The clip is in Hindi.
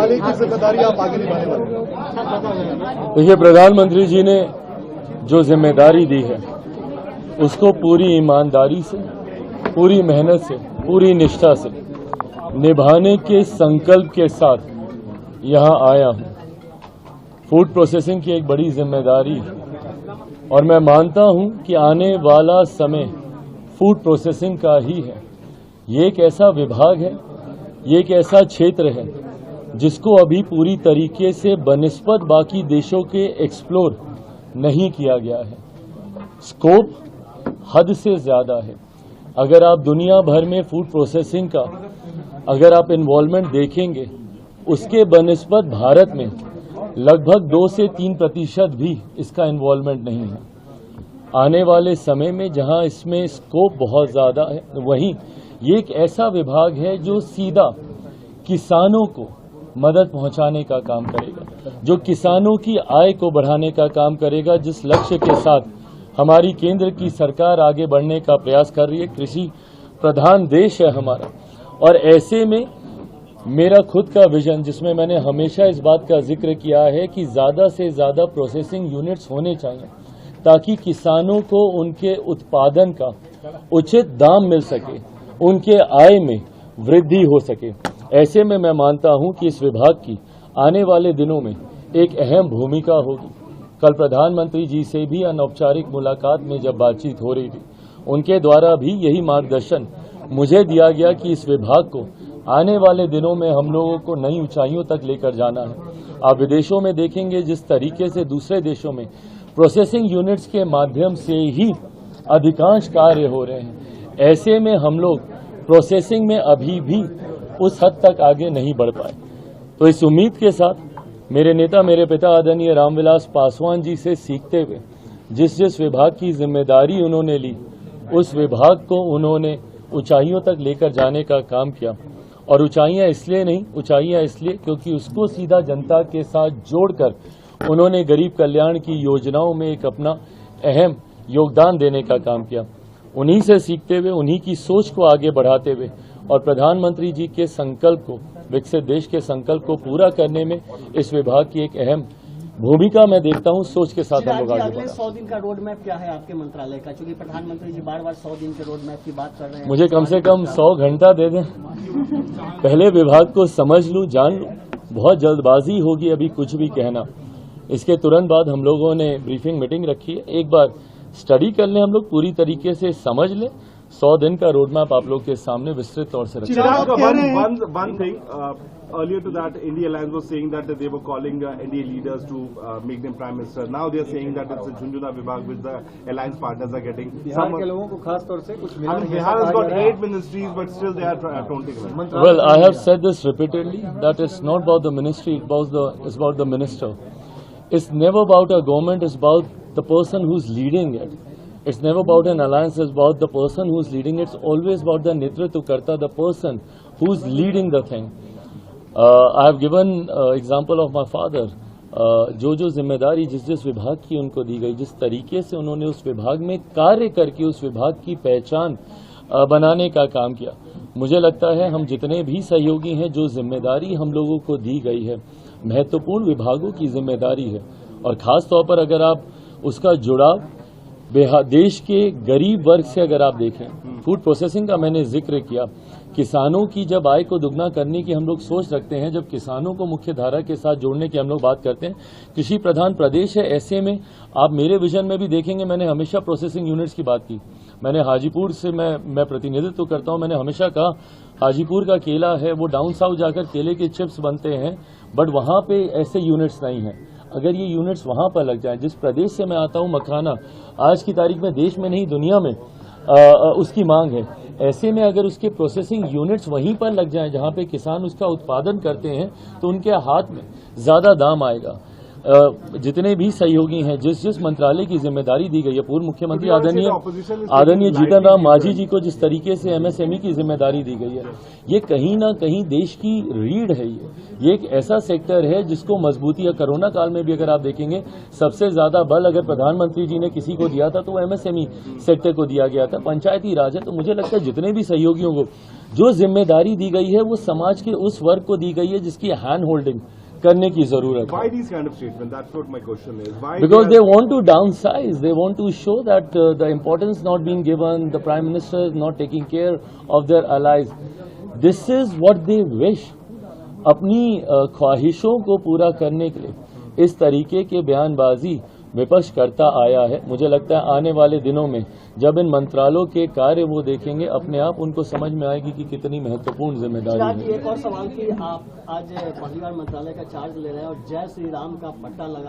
मंत्रालय की जिम्मेदारी आप आगे निभाने वाले? देखिए, प्रधानमंत्री जी ने जो जिम्मेदारी दी है उसको पूरी ईमानदारी से, पूरी मेहनत से, पूरी निष्ठा से निभाने के संकल्प के साथ यहां आया हूं। फूड प्रोसेसिंग की एक बड़ी जिम्मेदारी है और मैं मानता हूं कि आने वाला समय फूड प्रोसेसिंग का ही है। ये एक ऐसा विभाग है, ये एक ऐसा क्षेत्र है जिसको अभी पूरी तरीके से बनिस्बत बाकी देशों के एक्सप्लोर नहीं किया गया है। स्कोप हद से ज्यादा है। अगर आप दुनिया भर में फूड प्रोसेसिंग का अगर आप इन्वॉल्वमेंट देखेंगे, उसके बनिस्बत भारत में लगभग 2 से 3% भी इसका इन्वॉल्वमेंट नहीं है। आने वाले समय में जहां इसमें स्कोप बहुत ज्यादा है, वहीं ये एक ऐसा विभाग है जो सीधा किसानों को मदद पहुंचाने का काम करेगा, जो किसानों की आय को बढ़ाने का काम करेगा, जिस लक्ष्य के साथ हमारी केंद्र की सरकार आगे बढ़ने का प्रयास कर रही है। कृषि प्रधान देश है हमारा, और ऐसे में मेरा खुद का विजन, जिसमें मैंने हमेशा इस बात का जिक्र किया है कि ज्यादा से ज्यादा प्रोसेसिंग यूनिट्स होने चाहिए ताकि किसानों को उनके उत्पादन का उचित दाम मिल सके, उनके आय में वृद्धि हो सके। ऐसे में मैं मानता हूं कि इस विभाग की आने वाले दिनों में एक अहम भूमिका होगी। कल प्रधानमंत्री जी से भी अनौपचारिक मुलाकात में जब बातचीत हो रही थी, उनके द्वारा भी यही मार्गदर्शन मुझे दिया गया कि इस विभाग को आने वाले दिनों में हम लोगों को नई ऊंचाइयों तक लेकर जाना है। आप विदेशों में देखेंगे जिस तरीके से दूसरे देशों में प्रोसेसिंग यूनिट्स के माध्यम से ही अधिकांश कार्य हो रहे हैं, ऐसे में हम लोग प्रोसेसिंग में अभी भी उस हद तक आगे नहीं बढ़ पाए। तो इस उम्मीद के साथ मेरे नेता, मेरे पिता आदरणीय रामविलास पासवान जी से सीखते हुए जिस विभाग की जिम्मेदारी उन्होंने ली, उस विभाग को उन्होंने ऊंचाइयों तक लेकर जाने का काम किया। और ऊंचाइयां इसलिए नहीं, ऊंचाइयां इसलिए क्योंकि उसको सीधा जनता के साथ जोड़कर उन्होंने गरीब कल्याण की योजनाओं में एक अपना अहम योगदान देने का काम किया। उन्हीं से सीखते हुए, उन्हीं की सोच को आगे बढ़ाते हुए और प्रधानमंत्री जी के संकल्प को, विकसित देश के संकल्प को पूरा करने में इस विभाग की एक अहम भूमिका मैं देखता हूं। सोच के साथ हम लोग आगे बढ़े। 100 दिन का रोड मैप क्या है आपके मंत्रालय का? क्योंकि प्रधानमंत्री जी बार-बार 100 दिन के रोड मैप की बात कर रहे हैं। मुझे कम से कम 100 घंटा दे दें, पहले विभाग को समझ लूं, जान लूं। बहुत जल्दबाजी होगी अभी कुछ भी कहना। इसके तुरंत बाद हम लोगों ने ब्रीफिंग मीटिंग रखी है, एक बार स्टडी कर लें, हम लोग पूरी तरीके से समझ लें। 100 दिन का रोड मैप आप लोग के सामने विस्तृत तौर से रखें। One thing, earlier to that, India Alliance was saying that they were calling NDA leaders to make them prime minister. Now they are saying that it's a Junjuna Vibhag which the alliance partners are getting. Bihar के लोगों को खास तौर से कुछ मिला नहीं। Bihar has got 8 ministries, but still they are taunting them. Well, I have said this repeatedly that it's not about the ministry, it's about the minister. It's never about a government, it's about the person who's leading it. It's never about an alliance, it's about the person who's leading it. It's always about the Netritva Karta, the person who's leading the thing. I have given example of my father. जो जिम्मेदारी जिस विभाग की उनको दी गई, जिस तरीके से उन्होंने उस विभाग में कार्य करके उस विभाग की पहचान बनाने का काम किया, मुझे लगता है हम जितने भी सहयोगी हैं, जो जिम्मेदारी हम लोगों को दी गई है, महत्वपूर्ण विभागों की जिम्मेदारी है। और खास तौर पर अगर आप उसका जुड़ाव देश के गरीब वर्ग से अगर आप देखें, फूड प्रोसेसिंग का मैंने जिक्र किया, किसानों की जब आय को दुगना करने की हम लोग सोच रखते हैं, जब किसानों को मुख्य धारा के साथ जोड़ने की हम लोग बात करते हैं, कृषि प्रधान प्रदेश है, ऐसे में आप मेरे विजन में भी देखेंगे मैंने हमेशा प्रोसेसिंग यूनिट्स की बात की। मैंने हाजीपुर से मैं प्रतिनिधित्व करता हूं, मैंने हमेशा कहा हाजीपुर का केला है वो डाउन साउथ जाकर केले के चिप्स बनते हैं, बट वहां पे ऐसे यूनिट्स नहीं है। अगर ये यूनिट्स वहां पर लग जाएं, जिस प्रदेश से मैं आता हूं मखाना आज की तारीख में देश में नहीं दुनिया में उसकी मांग है, ऐसे में अगर उसके प्रोसेसिंग यूनिट्स वहीं पर लग जाएं जहां पे किसान उसका उत्पादन करते हैं, तो उनके हाथ में ज्यादा दाम आएगा। जितने भी सहयोगी हैं, जिस जिस मंत्रालय की जिम्मेदारी दी गई है, पूर्व मुख्यमंत्री But we also say the opposition is आदरणीय taking Jitan Ram lightly Manjhi this जी को जिस तरीके से एमएसएमई की जिम्मेदारी दी गई है, ये कहीं ना कहीं देश की रीढ़ है। ये एक ऐसा सेक्टर है जिसको मजबूती है। कोरोना काल में भी अगर आप देखेंगे, सबसे ज्यादा बल अगर प्रधानमंत्री जी ने किसी को दिया था तो एमएसएमई सेक्टर को दिया गया था। पंचायती राज है, तो मुझे लगता है जितने भी सहयोगियों को जो जिम्मेदारी दी गई है वो समाज के उस वर्ग को दी गई है जिसकी हैंड होल्डिंग करने की जरूरत है। Why these kind of statements? That's what my question is. Why? Because they want to downsize. They want to show that the importance not being given, the Prime Minister is not taking care of their allies. This is what they wish. अपनी ख्वाहिशों को पूरा करने के लिए इस तरीके के बयानबाजी विपक्ष करता आया है। मुझे लगता है आने वाले दिनों में जब इन मंत्रालयों के कार्य वो देखेंगे, अपने आप उनको समझ में आएगी कि कितनी महत्वपूर्ण जिम्मेदारी आज है। एक और सवाल कि आप आज पहली बार मंत्रालय का चार्ज ले रहे हैं और जय श्री राम का पट्टा लगा